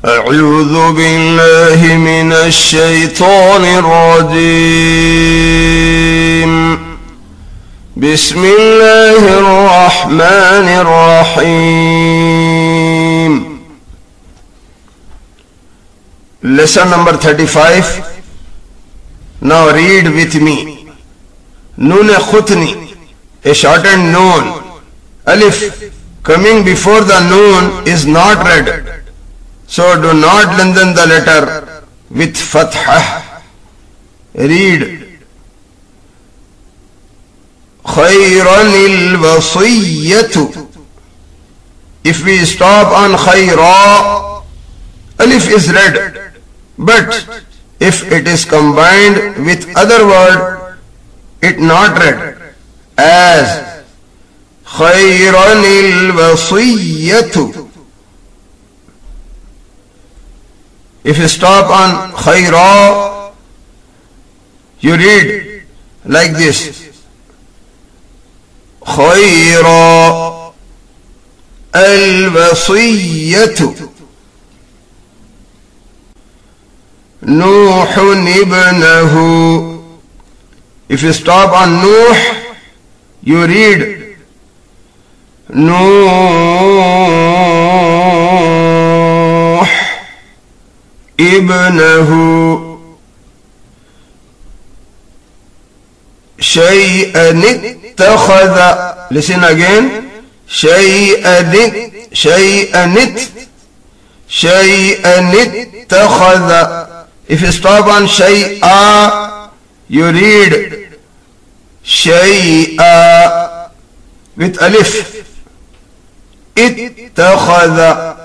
أعوذ بالله من الشيطان الرجيم. بسم الله الرحمن الرحيم. Lesson number 35. Now read with me. Nun khutni, a shortened noon. Alif coming before the noon is not read, so do not lengthen the letter with fathah. Read khayran al-wasiyyatu. If we stop on khayra, alif is read, but if it is combined with other word, it not read, as khayran al-wasiyyatu. If you stop on khayra, you read like this: khayra al-wasiyyatu Nuhun ibnahu. If you stop on Nuh, you read Nuh ibnahu shay'an ittakhadha. Listen again. Shay'an ittakhadha. If you stop on shay'a, you read shay'a with alif. Ittakhadha.